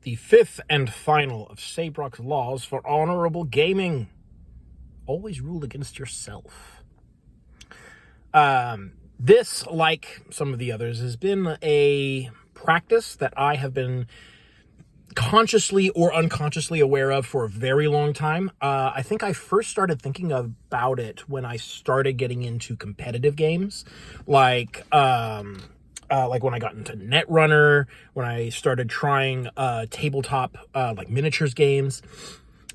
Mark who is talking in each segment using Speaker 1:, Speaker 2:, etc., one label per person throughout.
Speaker 1: The fifth and final of Sabrok's laws for honorable gaming. Always rule against yourself. This, like some of the others, has been a practice that I have been consciously or unconsciously aware of for a very long time. I think I first started thinking about it when I started getting into competitive games, like when I got into Netrunner, when I started trying tabletop like miniatures games.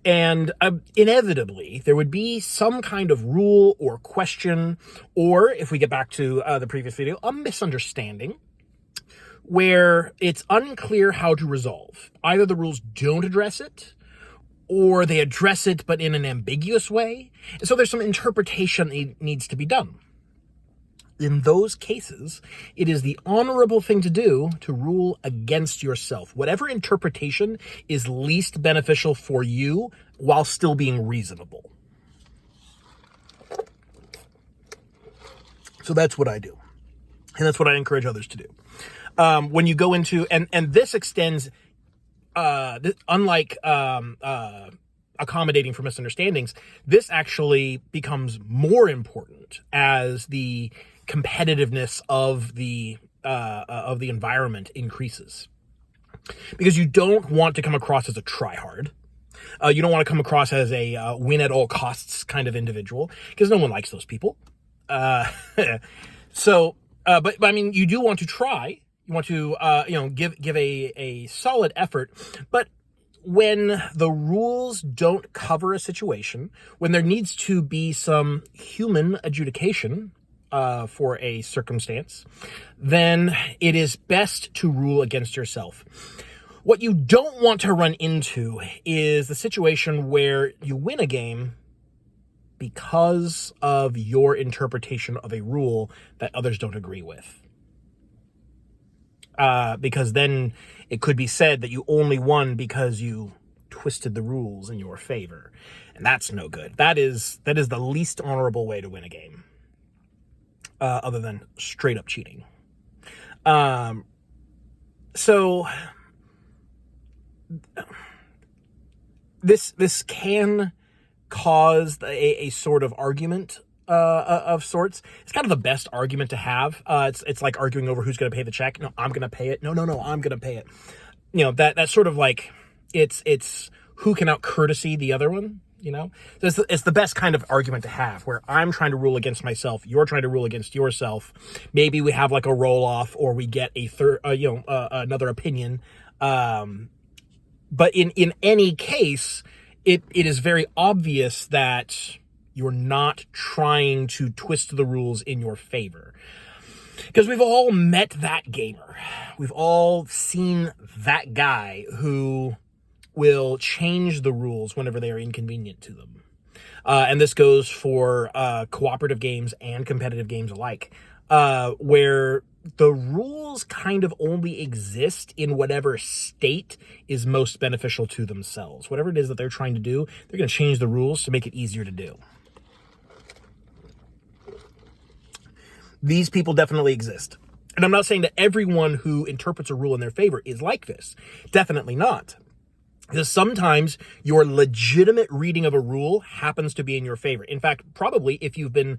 Speaker 1: And inevitably, there would be some kind of rule or question, or if we get back to the previous video, a misunderstanding, where it's unclear how to resolve. Either the rules don't address it, or they address it but in an ambiguous way. And so there's some interpretation that needs to be done. In those cases, it is the honorable thing to do to rule against yourself. Whatever interpretation is least beneficial for you while still being reasonable. So that's what I do. And that's what I encourage others to do. When you go into, and this extends, unlike accommodating for misunderstandings, this actually becomes more important as the competitiveness of the environment increases, because you don't want to come across as a tryhard. You don't want to come across as a win at all costs kind of individual, because no one likes those people. But I mean, you do want to try. You want to give a solid effort, but when the rules don't cover a situation, when there needs to be some human adjudication for a circumstance, then it is best to rule against yourself. What you don't want to run into is the situation where you win a game because of your interpretation of a rule that others don't agree with. Because then it could be said that you only won because you twisted the rules in your favor. And that's no good. That is the least honorable way to win a game. Other than straight up cheating. So this can cause a sort of argument of sorts. It's kind of the best argument to have. It's like arguing over who's going to pay the check. No, I'm going to pay it. No, I'm going to pay it. You know, that's sort of like it's who can out courtesy the other one. You know, so it's the best kind of argument to have, where I'm trying to rule against myself, you're trying to rule against yourself. Maybe we have like a roll off, or we get a another opinion. But in any case, it is very obvious that you're not trying to twist the rules in your favor. Because we've all met that gamer. We've all seen that guy who will change the rules whenever they are inconvenient to them. And this goes for cooperative games and competitive games alike, where the rules kind of only exist in whatever state is most beneficial to themselves. Whatever it is that they're trying to do, they're going to change the rules to make it easier to do. These people definitely exist. And I'm not saying that everyone who interprets a rule in their favor is like this. Definitely not. Because sometimes your legitimate reading of a rule happens to be in your favor. In fact, probably if you've been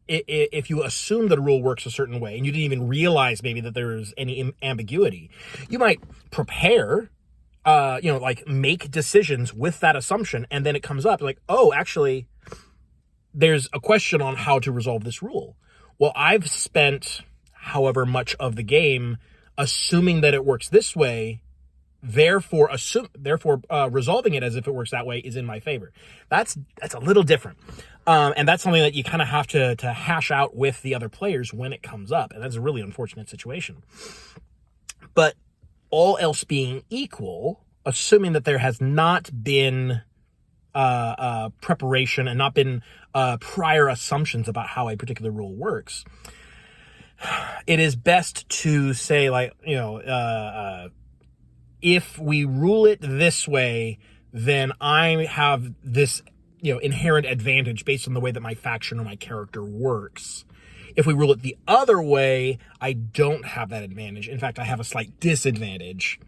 Speaker 1: if you assume that a rule works a certain way and you didn't even realize maybe that there's any ambiguity, you might prepare, make decisions with that assumption, and then it comes up like, oh, actually, there's a question on how to resolve this rule. Well, I've spent however much of the game assuming that it works this way. Therefore, resolving it as if it works that way is in my favor. That's a little different. And that's something that you kind of have to hash out with the other players when it comes up. And that's a really unfortunate situation. But all else being equal, assuming that there has not been preparation and not been prior assumptions about how a particular rule works, it is best to say, if we rule it this way, then I have this, inherent advantage based on the way that my faction or my character works. If we rule it the other way, I don't have that advantage. In fact, I have a slight disadvantage.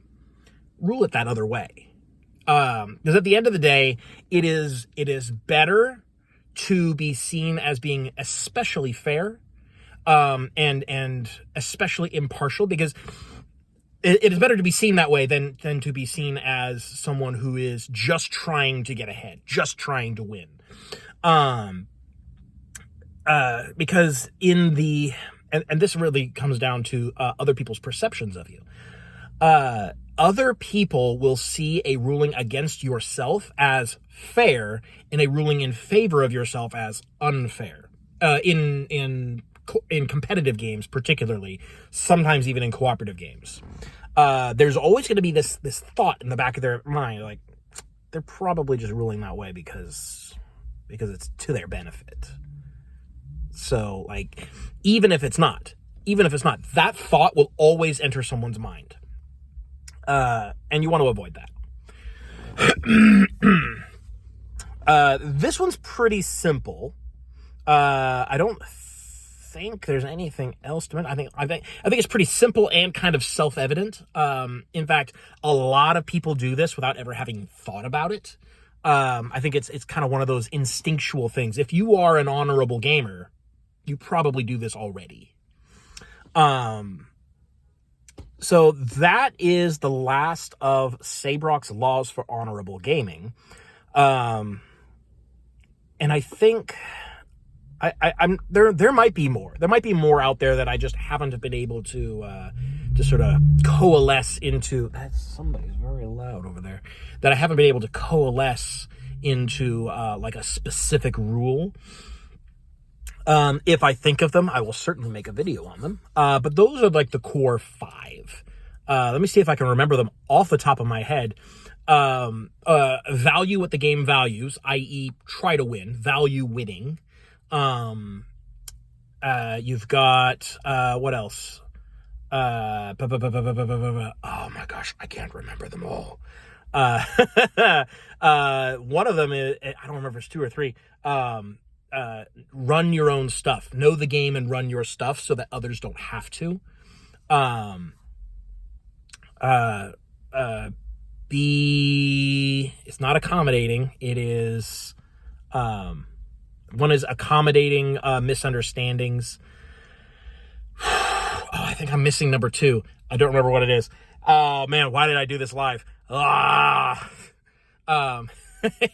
Speaker 1: rule it that other way. Because at the end of the day, it is better to be seen as being especially fair, and especially impartial, because it is better to be seen that way than to be seen as someone who is just trying to get ahead, just trying to win. Because in the, and this really comes down to other people's perceptions of you. Other people will see a ruling against yourself as fair and a ruling in favor of yourself as unfair. In competitive games, particularly, sometimes even in cooperative games. There's always going to be this thought in the back of their mind, like, they're probably just ruling that way because it's to their benefit. So, like, even if it's not, that thought will always enter someone's mind. And you want to avoid that. This one's pretty simple. I don't think there's anything else to it. I think it's pretty simple and kind of self-evident. In fact, a lot of people do this without ever having thought about it. I think it's kind of one of those instinctual things. If you are an honorable gamer, you probably do this already. So that is the last of Sabrok's laws for honorable gaming. And I think I'm there might be more. There might be more out there that I just haven't been able to sort of coalesce into. Somebody's very loud over there. That I haven't been able to coalesce into like a specific rule. If I think of them, I will certainly make a video on them. But those are like the core 5. Let me see if I can remember them off the top of my head. Value what the game values, i.e. try to win, value winning. You've got, what else? Oh my gosh, I can't remember them all. One of them is, I don't remember if it's 2 or 3. Run your own stuff. Know the game and run your stuff so that others don't have to. It's not accommodating. It is, one is accommodating misunderstandings. Oh, I think I'm missing number 2. I don't remember what it is. Oh man, why did I do this live?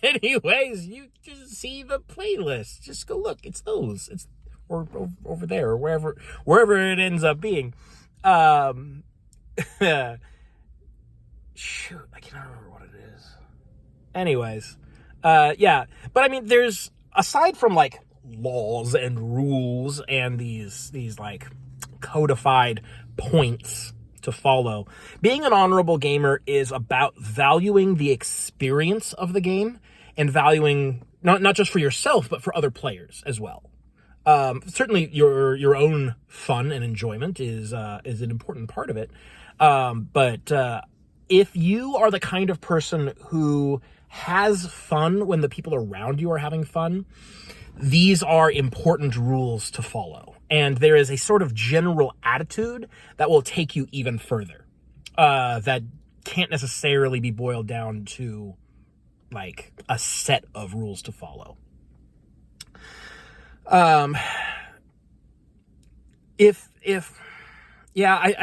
Speaker 1: Anyways, you just see the playlist. Just go look. It's those. It's or over there or wherever it ends up being. Shoot, I can't remember what it is. Anyways, yeah. But I mean, there's, aside from like laws and rules and these like codified points to follow, being an honorable gamer is about valuing the experience of the game and valuing not just for yourself but for other players as well. Certainly your own fun and enjoyment is an important part of it. But if you are the kind of person who has fun when the people around you are having fun, these are important rules to follow. And there is a sort of general attitude that will take you even further. That can't necessarily be boiled down to like a set of rules to follow. I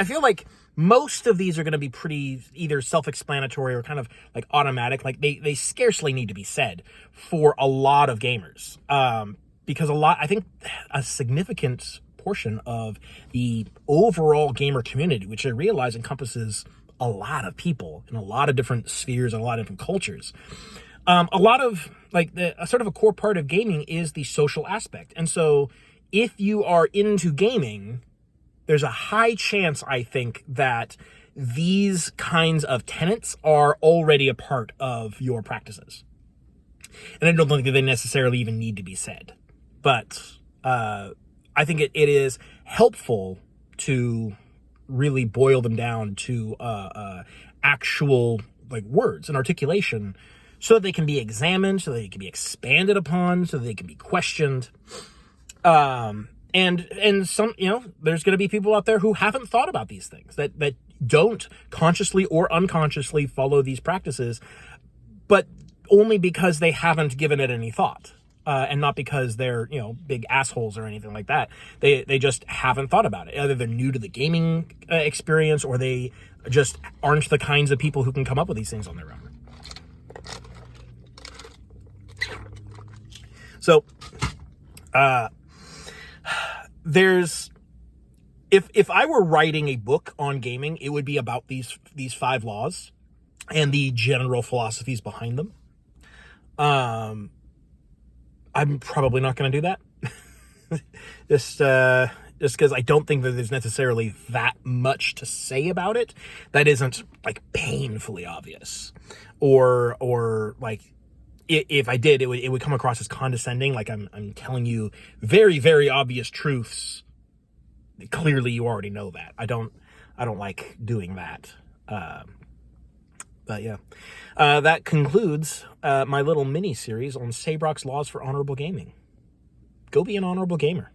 Speaker 1: feel like most of these are going to be pretty either self-explanatory or kind of like automatic. Like they scarcely need to be said for a lot of gamers. Because I think a significant portion of the overall gamer community, which I realize encompasses a lot of people in a lot of different spheres and a lot of different cultures. A lot of like a sort of a core part of gaming is the social aspect. And so if you are into gaming, there's a high chance, I think, that these kinds of tenets are already a part of your practices. And I don't think that they necessarily even need to be said. But I think it is helpful to really boil them down to actual like words and articulation so that they can be examined, so that they can be expanded upon, so that they can be questioned. And some, there's going to be people out there who haven't thought about these things, that don't consciously or unconsciously follow these practices, but only because they haven't given it any thought. And not because they're, big assholes or anything like that. They just haven't thought about it. Either they're new to the gaming experience, or they just aren't the kinds of people who can come up with these things on their own. So, if I were writing a book on gaming, it would be about these 5 laws and the general philosophies behind them. I'm probably not going to do that. just because I don't think that there's necessarily that much to say about it that isn't like painfully obvious, or like if I did, it would come across as condescending, like I'm telling you very, very obvious truths. Clearly, you already know that. I don't like doing that. But yeah, that concludes my little mini series on Sabrok's Laws for Honorable Gaming. Go be an honorable gamer.